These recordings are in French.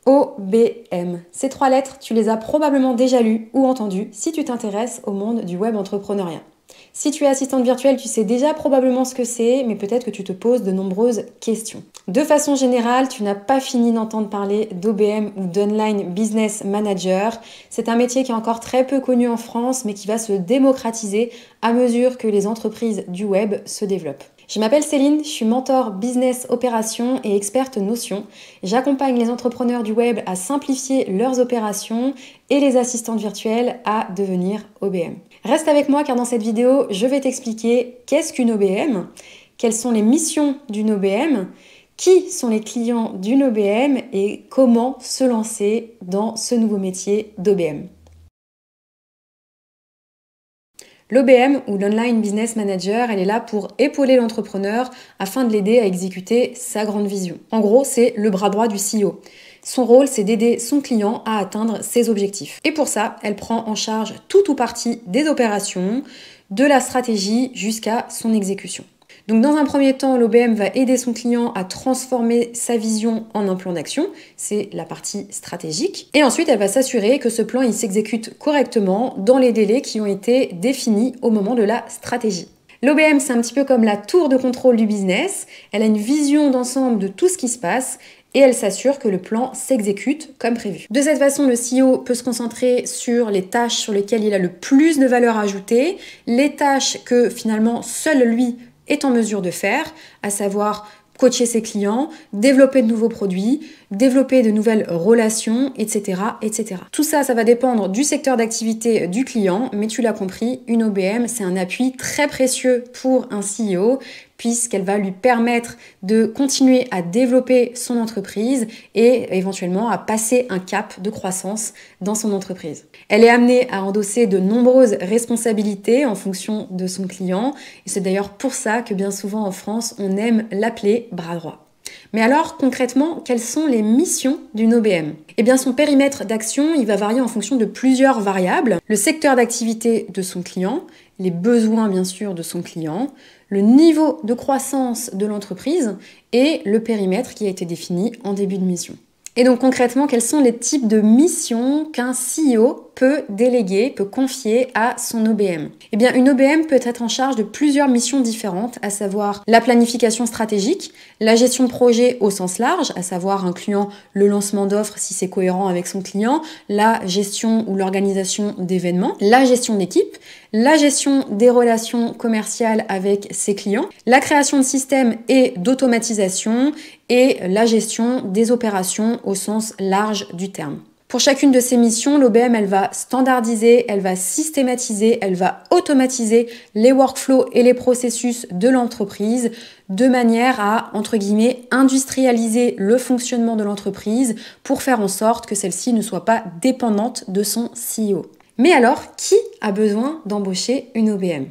OBM. Ces 3 lettres, tu les as probablement déjà lues ou entendues si tu t'intéresses au monde du web entrepreneuriat. Si tu es assistante virtuelle, tu sais déjà probablement ce que c'est, mais peut-être que tu te poses de nombreuses questions. De façon générale, tu n'as pas fini d'entendre parler d'OBM ou d'Online Business Manager. C'est un métier qui est encore très peu connu en France, mais qui va se démocratiser à mesure que les entreprises du web se développent. Je m'appelle Céline, je suis mentor business opérations et experte Notion. J'accompagne les entrepreneurs du web à simplifier leurs opérations et les assistantes virtuelles à devenir OBM. Reste avec moi car dans cette vidéo, je vais t'expliquer qu'est-ce qu'une OBM, quelles sont les missions d'une OBM, qui sont les clients d'une OBM et comment se lancer dans ce nouveau métier d'OBM. L'OBM ou l'Online Business Manager, elle est là pour épauler l'entrepreneur afin de l'aider à exécuter sa grande vision. En gros, c'est le bras droit du CEO. Son rôle, c'est d'aider son client à atteindre ses objectifs. Et pour ça, elle prend en charge tout ou partie des opérations, de la stratégie jusqu'à son exécution. Donc dans un premier temps, l'OBM va aider son client à transformer sa vision en un plan d'action, c'est la partie stratégique. Et ensuite, elle va s'assurer que ce plan il s'exécute correctement dans les délais qui ont été définis au moment de la stratégie. L'OBM, c'est un petit peu comme la tour de contrôle du business. Elle a une vision d'ensemble de tout ce qui se passe et elle s'assure que le plan s'exécute comme prévu. De cette façon, le CEO peut se concentrer sur les tâches sur lesquelles il a le plus de valeur ajoutée, les tâches que finalement seul lui est en mesure de faire, à savoir coacher ses clients, développer de nouveaux produits, développer de nouvelles relations, etc., etc. Tout ça, ça va dépendre du secteur d'activité du client, mais tu l'as compris, une OBM, c'est un appui très précieux pour un CEO, puisqu'elle va lui permettre de continuer à développer son entreprise et éventuellement à passer un cap de croissance dans son entreprise. Elle est amenée à endosser de nombreuses responsabilités en fonction de son client et c'est d'ailleurs pour ça que bien souvent en France, on aime l'appeler bras droit. Mais alors, concrètement, quelles sont les missions d'une OBM? Eh bien, son périmètre d'action, il va varier en fonction de plusieurs variables. Le secteur d'activité de son client, les besoins, bien sûr, de son client, le niveau de croissance de l'entreprise et le périmètre qui a été défini en début de mission. Et donc, concrètement, quels sont les types de missions qu'un CEO peut déléguer, peut confier à son OBM? Eh bien, une OBM peut être en charge de plusieurs missions différentes, à savoir la planification stratégique, la gestion de projet au sens large, à savoir incluant le lancement d'offres si c'est cohérent avec son client, la gestion ou l'organisation d'événements, la gestion d'équipe, la gestion des relations commerciales avec ses clients, la création de systèmes et d'automatisation et la gestion des opérations au sens large du terme. Pour chacune de ces missions, l'OBM, elle va standardiser, elle va systématiser, elle va automatiser les workflows et les processus de l'entreprise de manière à, entre guillemets, industrialiser le fonctionnement de l'entreprise pour faire en sorte que celle-ci ne soit pas dépendante de son CEO. Mais alors, qui a besoin d'embaucher une OBM ?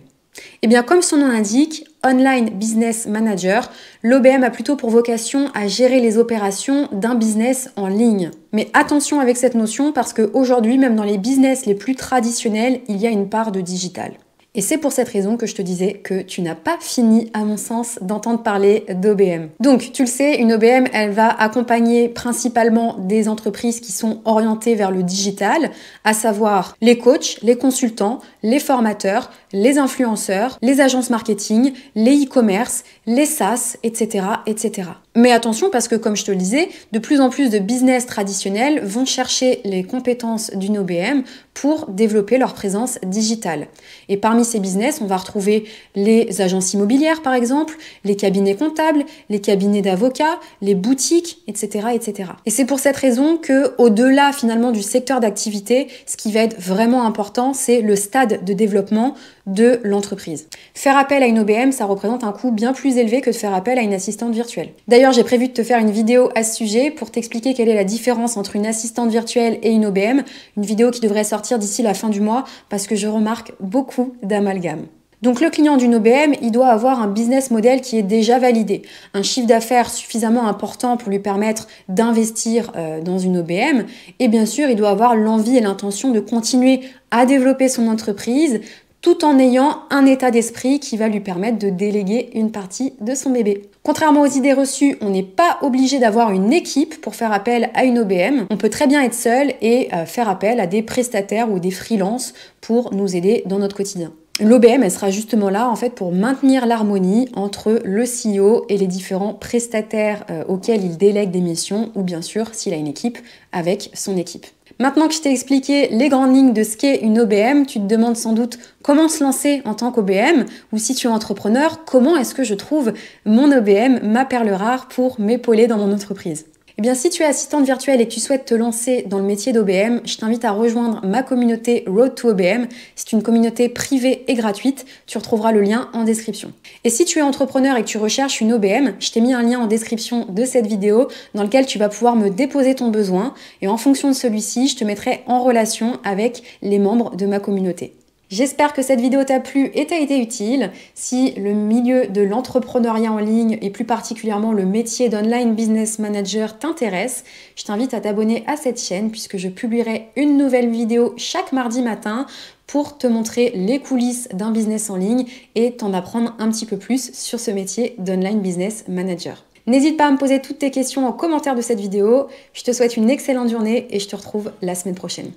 Eh bien, comme son nom l'indique, Online Business Manager, l'OBM a plutôt pour vocation à gérer les opérations d'un business en ligne. Mais attention avec cette notion parce qu'aujourd'hui, même dans les business les plus traditionnels, il y a une part de digital. Et c'est pour cette raison que je te disais que tu n'as pas fini, à mon sens, d'entendre parler d'OBM. Donc, tu le sais, une OBM, elle va accompagner principalement des entreprises qui sont orientées vers le digital, à savoir les coachs, les consultants, les formateurs, les influenceurs, les agences marketing, les e-commerce, les SaaS, etc., etc. Mais attention parce que, comme je te le disais, de plus en plus de business traditionnels vont chercher les compétences d'une OBM pour développer leur présence digitale. Et parmi ces business, on va retrouver les agences immobilières, par exemple, les cabinets comptables, les cabinets d'avocats, les boutiques, etc., etc. Et c'est pour cette raison que, au-delà finalement du secteur d'activité, ce qui va être vraiment important, c'est le stade de développement de l'entreprise. Faire appel à une OBM, ça représente un coût bien plus élevé que de faire appel à une assistante virtuelle. D'ailleurs, j'ai prévu de te faire une vidéo à ce sujet pour t'expliquer quelle est la différence entre une assistante virtuelle et une OBM, une vidéo qui devrait sortir d'ici la fin du mois parce que je remarque beaucoup d'amalgames. Donc le client d'une OBM, il doit avoir un business model qui est déjà validé, un chiffre d'affaires suffisamment important pour lui permettre d'investir dans une OBM et bien sûr, il doit avoir l'envie et l'intention de continuer à développer son entreprise tout en ayant un état d'esprit qui va lui permettre de déléguer une partie de son bébé. Contrairement aux idées reçues, on n'est pas obligé d'avoir une équipe pour faire appel à une OBM. On peut très bien être seul et faire appel à des prestataires ou des freelances pour nous aider dans notre quotidien. L'OBM, elle sera justement là en fait pour maintenir l'harmonie entre le CEO et les différents prestataires auxquels il délègue des missions ou bien sûr, s'il a une équipe, avec son équipe. Maintenant que je t'ai expliqué les grandes lignes de ce qu'est une OBM, tu te demandes sans doute comment se lancer en tant qu'OBM ou si tu es entrepreneur, comment est-ce que je trouve mon OBM, ma perle rare pour m'épauler dans mon entreprise. Eh bien, si tu es assistante virtuelle et que tu souhaites te lancer dans le métier d'OBM, je t'invite à rejoindre ma communauté Road to OBM. C'est une communauté privée et gratuite. Tu retrouveras le lien en description. Et si tu es entrepreneur et que tu recherches une OBM, je t'ai mis un lien en description de cette vidéo dans lequel tu vas pouvoir me déposer ton besoin. Et en fonction de celui-ci, je te mettrai en relation avec les membres de ma communauté. J'espère que cette vidéo t'a plu et t'a été utile. Si le milieu de l'entrepreneuriat en ligne et plus particulièrement le métier d'online business manager t'intéresse, je t'invite à t'abonner à cette chaîne puisque je publierai une nouvelle vidéo chaque mardi matin pour te montrer les coulisses d'un business en ligne et t'en apprendre un petit peu plus sur ce métier d'online business manager. N'hésite pas à me poser toutes tes questions en commentaire de cette vidéo. Je te souhaite une excellente journée et je te retrouve la semaine prochaine.